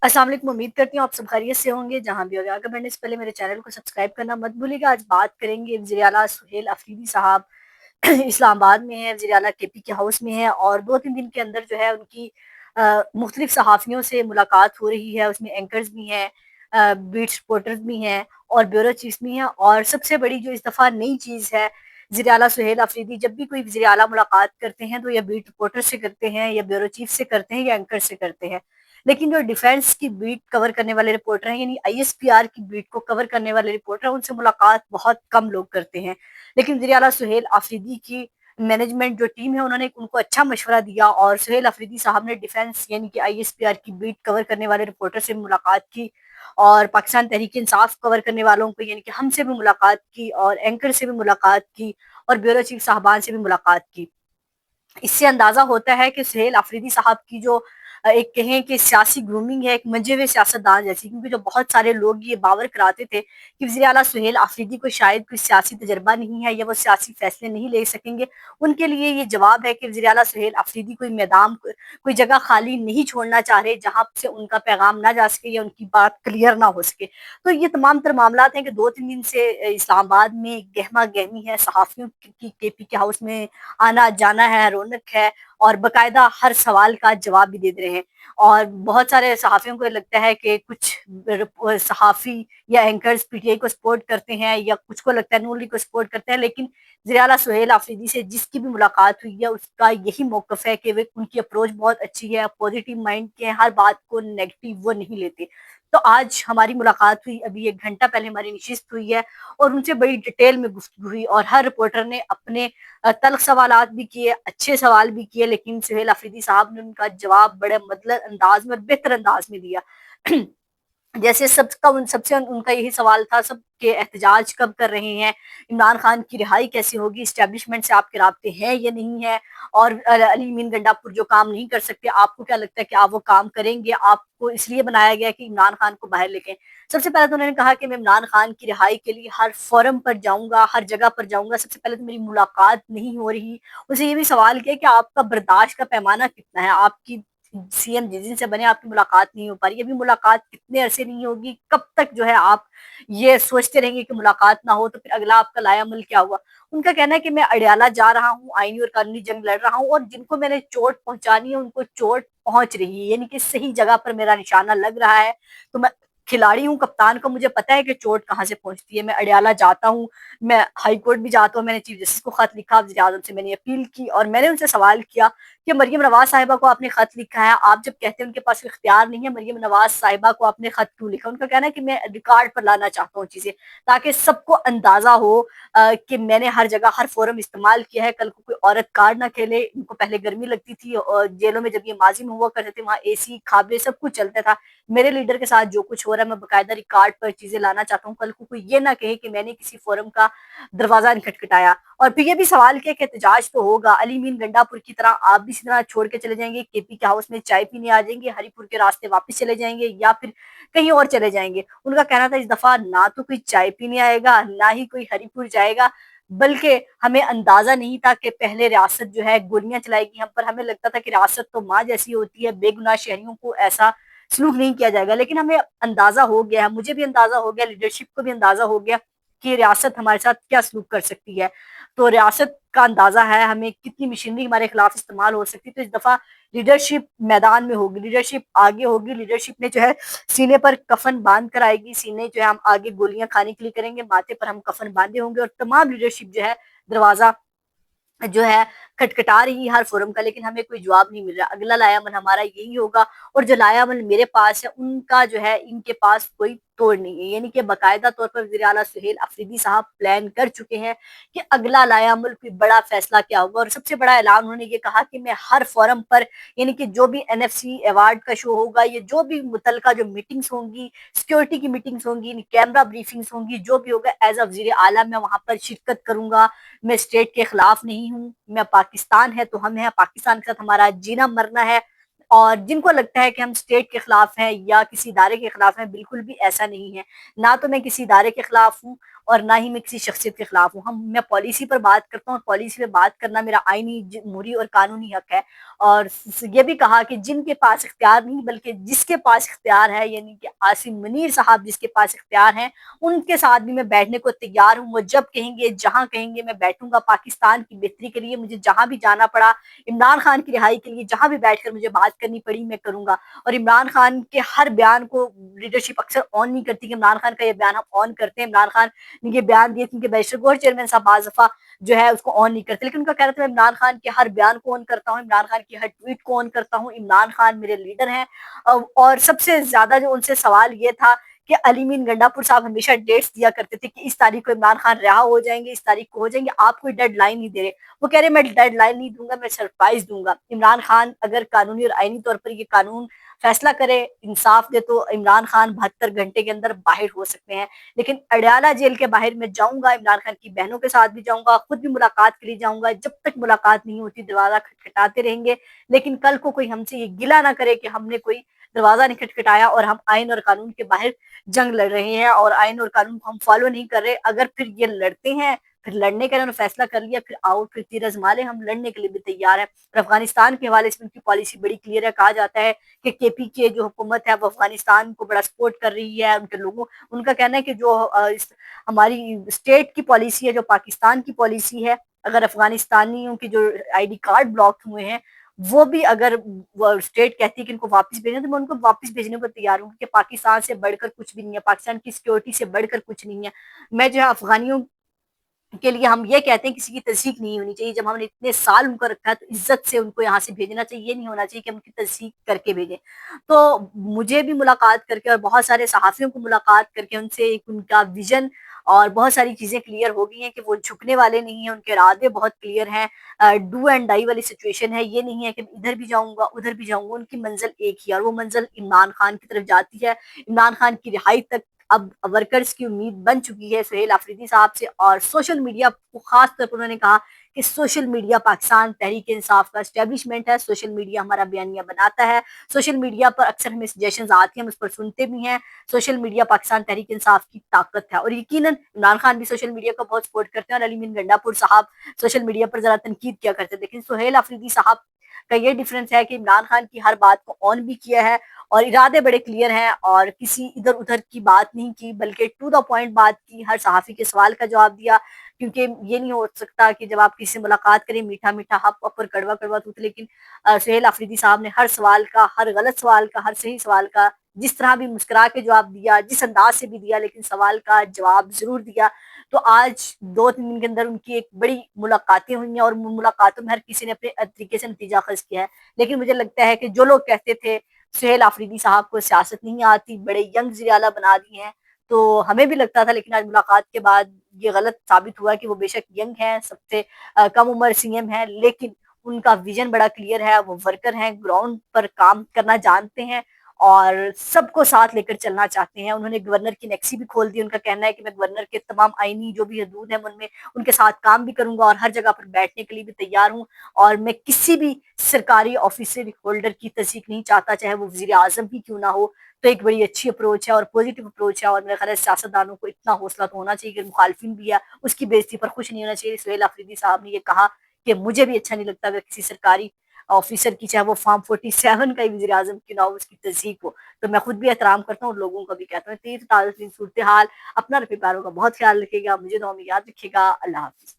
السلام علیکم، امید کرتی ہوں آپ سب خیریت سے ہوں گے جہاں بھی ہوگے۔ آگے بڑھنے سے پہلے میرے چینل کو سبسکرائب کرنا مت بھولیے گا۔ آج بات کریں گے وزیر اعلیٰ سہیل افریدی صاحب اسلام آباد میں ہیں، وزیر اعلیٰ کے پی کے ہاؤس میں ہیں، اور 2-3 دن کے اندر جو ہے ان کی مختلف صحافیوں سے ملاقات ہو رہی ہے۔ اس میں اینکرز بھی ہیں، بیٹ رپورٹرز بھی ہیں، اور بیورو چیفز بھی ہیں، اور سب سے بڑی جو اس دفعہ نئی چیز ہے، وزیر اعلیٰ سہیل افریدی جب بھی کوئی وزیر اعلیٰ ملاقات کرتے ہیں تو یا بیٹ رپورٹر سے کرتے ہیں، یا بیورو چیف سے کرتے ہیں، یا اینکر سے کرتے ہیں۔ لیکن جو ڈیفینس کی بیٹ کور کرنے والے رپورٹر ہیں، یعنی آئی ایس پی آر کی بیٹ کو کور کرنے والے رپورٹر ہیں، ان سے ملاقات بہت کم لوگ کرتے ہیں۔ لیکن وزیر اعلیٰ سہیل افریدی کی مینجمنٹ جو ٹیم ہے، انہوں نے ان کو اچھا مشورہ دیا، اور سہیل افریدی صاحب نے ڈیفینس یعنی کہ آئی ایس پی آر کی بیٹ کور کرنے والے رپورٹر سے ملاقات کی، اور پاکستان تحریک انصاف کور کرنے والوں کو یعنی کہ ہم سے بھی ملاقات کی، اور اینکر سے بھی ملاقات کی، اور بیورو چیف صاحبان سے بھی ملاقات کی۔ اس سے اندازہ ہوتا ہے کہ سہیل افریدی صاحب کی جو ایک کہیں کہ سیاسی گرومنگ ہے، ایک منجے ہوئے سیاستدان جیسی، کیونکہ جو بہت سارے لوگ یہ باور کراتے تھے کہ وزیر اعلیٰ سہیل افریدی کو شاید کوئی سیاسی تجربہ نہیں ہے، یا وہ سیاسی فیصلے نہیں لے سکیں گے، ان کے لیے یہ جواب ہے کہ وزیر اعلیٰ سہیل افریدی کوئی میدان، کوئی جگہ خالی نہیں چھوڑنا چاہ رہے جہاں سے ان کا پیغام نہ جا سکے یا ان کی بات کلیئر نہ ہو سکے۔ تو یہ تمام تر معاملات ہیں کہ 2-3 دن سے اسلام آباد میں گہما گہمی ہے، صحافیوں کی کے پی کے ہاؤس میں آنا جانا ہے، رونق ہے، اور باقاعدہ ہر سوال کا جواب بھی دے رہے ہیں۔ اور بہت سارے صحافیوں کو لگتا ہے کہ کچھ صحافی یا اینکرز پی ٹی آئی کو سپورٹ کرتے ہیں، یا کچھ کو لگتا ہے نون لیگ کو سپورٹ کرتے ہیں، لیکن وزیر اعلیٰ سہیل افریدی سے جس کی بھی ملاقات ہوئی ہے اس کا یہی موقف ہے کہ ان کی اپروچ بہت اچھی ہے، پازیٹیو مائنڈ کے ہیں، ہر بات کو نیگیٹو وہ نہیں لیتے۔ تو آج ہماری ملاقات ہوئی، ابھی 1 گھنٹہ پہلے ہماری نشست ہوئی ہے، اور ان سے بڑی ڈیٹیل میں گفتگو ہوئی، اور ہر رپورٹر نے اپنے تلخ سوالات بھی کیے، اچھے سوال بھی کیے، لیکن سہیل افریدی صاحب نے ان کا جواب بڑے مطلب انداز میں اور بہتر انداز میں دیا۔ جیسے سب سے ان کا یہی سوال تھا، سب کے احتجاج کب کر رہے ہیں، عمران خان کی رہائی کیسے ہوگی، اسٹیبلشمنٹ سے آپ کے رابطے ہیں یا نہیں ہے، اور علی مین گنڈا پور جو کام نہیں کر سکتے، آپ کو کیا لگتا ہے کہ آپ وہ کام کریں گے؟ آپ کو اس لیے بنایا گیا کہ عمران خان کو باہر لے کے۔ سب سے پہلے تو انہوں نے کہا کہ میں عمران خان کی رہائی کے لیے ہر فورم پر جاؤں گا، ہر جگہ پر جاؤں گا۔ سب سے پہلے تو میری ملاقات نہیں ہو رہی، اسے یہ بھی سوال کیا کہ آپ کا برداشت کا پیمانہ کتنا ہے، آپ کی سی ایم جس دن سے بنے آپ کی ملاقات نہیں ہو پا رہی، ابھی ملاقات کتنے عرصے نہیں ہوگی، کب تک جو ہے آپ یہ سوچتے رہیں گے کہ ملاقات نہ ہو، تو پھر اگلا آپ کا لایا عمل کیا ہوا؟ ان کا کہنا ہے کہ میں اڈیالہ جا رہا ہوں، آئینی اور قانونی جنگ لڑ رہا ہوں، اور جن کو میں نے چوٹ پہنچانی ہے ان کو چوٹ پہنچ رہی ہے، یعنی کہ صحیح جگہ پر میرا نشانہ لگ رہا ہے۔ تو میں کھلاڑی ہوں، کپتان کو مجھے پتا ہے کہ چوٹ کہاں سے پہنچتی ہے۔ میں اڈیالہ جاتا ہوں، میں ہائی کورٹ بھی جاتا ہوں، میں نے چیف جسٹس کو خط لکھا، وزیر اعظم سے میں نے اپیل کی، اور میں نے ان سے سوال کیا کہ مریم نواز صاحبہ کو آپ نے خط لکھا ہے، آپ جب کہتے ہیں ان کے پاس اختیار نہیں ہے، مریم نواز صاحبہ کو آپ نے خط کیوں لکھا؟ ان کا کہنا ہے کہ میں ریکارڈ پر لانا چاہتا ہوں چیزیں، تاکہ سب کو اندازہ ہو کہ میں نے ہر جگہ ہر فورم استعمال کیا ہے، کل کو کوئی عورت کارڈ نہ کھیلے۔ ان کو پہلے گرمی لگتی تھی، اور جیلوں میں جب یہ ماضی میں ہوا کرتے تھے وہاں اے سی کھابے سب کچھ چلتا تھا۔ میرے لیڈر کے ساتھ جو کچھ ہو رہا ہے میں باقاعدہ ریکارڈ پر چیزیں لانا چاہتا ہوں، کل کو کوئی یہ نہ کہے کہ میں نے کسی فورم کا دروازہ نہیں کھٹکھٹایا۔ اور پھر یہ بھی سوال کیا کہ احتجاج تو ہوگا، علی مین گنڈا پور کی طرح آپ بھی اسی طرح چھوڑ کے چلے جائیں گے، کے پی کے ہاؤس میں چائے پینے آ جائیں گے، ہری پور کے راستے واپس چلے جائیں گے، یا پھر کہیں اور چلے جائیں گے؟ ان کا کہنا تھا اس دفعہ نہ تو کوئی چائے پینے آئے گا، نہ ہی کوئی ہری پور جائے گا، بلکہ ہمیں اندازہ نہیں تھا کہ پہلے ریاست جو ہے گولیاں چلائے گی ہم پر، ہمیں لگتا تھا کہ ریاست تو ماں جیسی ہوتی ہے، بے گناہ شہریوں کو ایسا سلوک نہیں کیا جائے گا، لیکن ہمیں اندازہ ہو گیا، مجھے بھی اندازہ ہو گیا، لیڈرشپ کو بھی اندازہ ہو گیا کہ ریاست ہمارے ساتھ کیا سلوک کر سکتی ہے۔ تو ریاست کا اندازہ ہے ہمیں کتنی مشینری ہمارے خلاف استعمال ہو سکتی، تو اس دفعہ لیڈرشپ میدان میں ہوگی، لیڈرشپ آگے ہوگی، لیڈرشپ نے جو ہے سینے پر کفن باندھ کر آئے گی، سینے جو ہے ہم آگے گولیاں کھانے کے لیے کریں گے، ماتھے پر ہم کفن باندھے ہوں گے، اور تمام لیڈرشپ جو ہے دروازہ جو ہے کھٹکھٹا رہی ہر فورم کا، لیکن ہمیں کوئی جواب نہیں مل رہا۔ اگلا لایا عمل ہمارا یہی ہوگا، اور جو لایا عمل میرے پاس ہے ان کا جو ہے ان کے پاس کوئی توڑ نہیں ہے، یعنی کہ باقاعدہ طور پر وزیر اعلیٰ سہیل افریدی صاحب پلان کر چکے ہیں کہ اگلا لایا عمل کوئی بڑا فیصلہ کیا ہوگا، اور سب سے بڑا اعلان انہوں نے یہ کہا کہ میں ہر فورم پر یعنی کہ جو بھی این ایف سی ایوارڈ کا شو ہوگا، یہ جو بھی متعلقہ جو میٹنگز ہوں گی، سیکورٹی کی میٹنگز ہوں گی، کیمرہ بریفنگز ہوں گی، جو بھی ہوگا ایز اے وزیر اعلیٰ میں وہاں پر شرکت کروں گا۔ میں اسٹیٹ کے خلاف نہیں ہوں، میں پاکستان ہے تو ہم ہیں، پاکستان کے ساتھ ہمارا جینا مرنا ہے، اور جن کو لگتا ہے کہ ہم اسٹیٹ کے خلاف ہیں یا کسی ادارے کے خلاف ہیں، بالکل بھی ایسا نہیں ہے، نہ تو میں کسی ادارے کے خلاف ہوں، اور نہ ہی میں کسی شخصیت کے خلاف ہوں. میں پالیسی پر بات کرتا ہوں اور پالیسی پہ بات کرنا میرا آئینی جمہوری اور قانونی حق ہے. اور یہ بھی کہا کہ جن کے پاس اختیار نہیں بلکہ جس کے پاس اختیار ہے، یعنی کہ عاصم منیر صاحب جس کے پاس اختیار ہیں، ان کے ساتھ بھی میں بیٹھنے کو تیار ہوں. وہ جب کہیں گے، جہاں کہیں گے، میں بیٹھوں گا. پاکستان کی بہتری کے لیے مجھے جہاں بھی جانا پڑا، عمران خان کی رہائی کے لیے جہاں بھی بیٹھ کر مجھے بات کرنی پڑی، میں کروں گا. اور عمران خان کے ہر بیان کو لیڈرشپ اکثر آن نہیں کرتی کہ عمران خان کا یہ بیان ہم آن کرتے ہیں. عمران خان نے یہ بیان دیے کیونکہ بیشتر گوہر چیئرمین صاحب بعض دفعہ جو ہے اس کو آن نہیں کرتے، لیکن ان کا کہنا تھا میں عمران خان کے ہر بیان کو آن کرتا ہوں، عمران خان کی ہر ٹویٹ کو آن کرتا ہوں. عمران خان میرے لیڈر ہیں. اور سب سے زیادہ جو ان سے سوال یہ تھا کہ علی مین گنڈا پور صاحب ہمیشہ ڈیٹس دیا کرتے تھے کہ اس تاریخ کو عمران خان رہا ہو جائیں گے، اس تاریخ کو ہو جائیں گے. آپ کوئی ڈیڈ لائن نہیں دے رہے. وہ کہہ رہے میں ڈیڈ لائن نہیں دوں گا، میں سرپرائز دوں گا. عمران خان اگر قانونی اور آئینی طور پر یہ قانون فیصلہ کرے، انصاف دے، تو عمران خان 72 گھنٹے کے اندر باہر ہو سکتے ہیں. لیکن اڈیالہ جیل کے باہر میں جاؤں گا، عمران خان کی بہنوں کے ساتھ بھی جاؤں گا، خود بھی ملاقات کے لیے جاؤں گا. جب تک ملاقات نہیں ہوتی دروازہ کھٹکھٹاتے رہیں گے. لیکن کل کو کوئی ہم سے یہ گلہ نہ کرے کہ ہم نے کوئی دروازہ نہیں کھٹکھٹایا اور ہم آئین اور قانون کے باہر جنگ لڑ رہے ہیں اور آئین اور قانون کو ہم فالو نہیں کر رہے. اگر پھر یہ لڑتے ہیں، پھر لڑنے کا انہوں نے فیصلہ کر لیا، پھر آؤ، پھر تیر ازما لیں، ہم لڑنے کے لیے بھی تیار ہیں. اور افغانستان کے حوالے سے ان کی پالیسی بڑی کلیئر ہے. کہا جاتا ہے کہ کے پی کے جو حکومت ہے وہ افغانستان کو بڑا سپورٹ کر رہی ہے. ان کے لوگوں، ان کا کہنا ہے کہ جو ہماری اسٹیٹ کی پالیسی ہے، جو پاکستان کی پالیسی ہے، اگر افغانستانیوں کی جو آئی ڈی کارڈ بلاک ہوئے ہیں وہ بھی اگر وہ اسٹیٹ کہتی ہے کہ ان کو واپس بھیجیں تو میں ان کو واپس بھیجنے کو تیار ہوں، کہ پاکستان سے بڑھ کر کچھ بھی نہیں ہے، پاکستان کی سیکیورٹی سے بڑھ کر کچھ نہیں ہے. میں جو ہے افغانیوں کے لیے ہم یہ کہتے ہیں کسی کی تصدیق نہیں ہونی چاہیے. جب ہم نے اتنے سال ان کو رکھا ہے تو عزت سے ان کو یہاں سے بھیجنا چاہیے. یہ نہیں ہونا چاہیے کہ ہم ان کی تصدیق کر کے بھیجیں. تو مجھے بھی ملاقات کر کے اور بہت سارے صحافیوں کو ملاقات کر کے ان سے ایک ان کا ویژن اور بہت ساری چیزیں کلیئر ہو گئی ہیں کہ وہ جھکنے والے نہیں ہیں. ان کے ارادے بہت کلیئر ہیں. ڈو اینڈ ڈائی والی سچویشن ہے. یہ نہیں ہے کہ ادھر بھی جاؤں گا ادھر بھی جاؤں گا. ان کی منزل ایک ہی ہے اور وہ منزل عمران خان کی طرف جاتی ہے. عمران خان کی رہائی تک اب ورکرز کی امید بن چکی ہے سہیل آفریدی صاحب سے. اور سوشل میڈیا کو خاص طور پر انہوں نے کہا کہ سوشل میڈیا پاکستان تحریک انصاف کا اسٹیبلشمنٹ ہے. سوشل میڈیا ہمارا بیانیہ بناتا ہے. سوشل میڈیا پر اکثر ہمیں سجیشنز آتی ہیں، ہم اس پر سنتے بھی ہیں. سوشل میڈیا پاکستان تحریک انصاف کی طاقت ہے. اور یقیناً عمران خان بھی سوشل میڈیا کو بہت سپورٹ کرتے ہیں اور علی مین گنڈا پور صاحب سوشل میڈیا پر ذرا تنقید کیا کرتے ہیں. لیکن سہیل آفریدی صاحب کا یہ ڈیفرنس ہے کہ عمران خان کی ہر بات کو آن بھی کیا ہے اور ارادے بڑے کلیئر ہیں اور کسی ادھر ادھر کی بات نہیں کی بلکہ ٹو دا پوائنٹ بات کی. ہر صحافی کے سوال کا جواب دیا. کیونکہ یہ نہیں ہو سکتا کہ جب آپ کسی سے ملاقات کریں میٹھا میٹھا ہپ اور کڑوا کڑوا دودھ. لیکن سہیل آفریدی صاحب نے ہر سوال کا، ہر غلط سوال کا، ہر صحیح سوال کا جس طرح بھی مسکرا کے جواب دیا، جس انداز سے بھی دیا، لیکن سوال کا جواب ضرور دیا. تو آج 2-3 دن کے اندر ان کی ایک بڑی ملاقاتیں ہوئی ہیں اور ملاقاتوں میں ہر کسی نے اپنے طریقے سے نتیجہ اخذ کیا ہے. لیکن مجھے لگتا ہے کہ جو لوگ کہتے تھے سہیل آفریدی صاحب کو سیاست نہیں آتی، بڑے ینگ وزیر اعلیٰ بنا دیے ہیں، تو ہمیں بھی لگتا تھا. لیکن آج ملاقات کے بعد یہ غلط ثابت ہوا کہ وہ بے شک ینگ ہیں، سب سے کم عمر سی ایم ہیں، لیکن ان کا ویژن بڑا کلیئر ہے. وہ ورکر ہیں، گراؤنڈ پر کام کرنا جانتے ہیں اور سب کو ساتھ لے کر چلنا چاہتے ہیں. انہوں نے گورنر کی نیکسی بھی کھول دی. ان کا کہنا ہے کہ میں گورنر کے تمام آئینی جو بھی حدود ہیں ان میں ان کے ساتھ کام بھی کروں گا اور ہر جگہ پر بیٹھنے کے لیے بھی تیار ہوں. اور میں کسی بھی سرکاری آفیسر ہولڈر کی تصدیق نہیں چاہتا، چاہے وہ وزیر اعظم ہی کیوں نہ ہو. تو ایک بڑی اچھی اپروچ ہے اور پوزیٹو اپروچ ہے. اور میرا خیال ہے سیاستدانوں کو اتنا حوصلہ تو ہونا چاہیے کہ مخالفین بھی ہے اس کی بےزتی پر خوش نہیں ہونا چاہیے. سہیل آفریدی صاحب نے یہ کہا کہ مجھے بھی اچھا نہیں لگتا اگر کسی سرکاری آفیسر کی، چاہے وہ فارم 47 کا ہی وزیر اعظم کیوں نہ ہو، اس کی تصدیق ہو. تو میں خود بھی احترام کرتا ہوں اور لوگوں کا بھی کہتا ہوں. تیز تازہ صورتحال، اپنا اور اپنے پیاروں کا بہت خیال رکھے گا. مجھے دعا میں یاد رکھے گا. اللہ حافظ.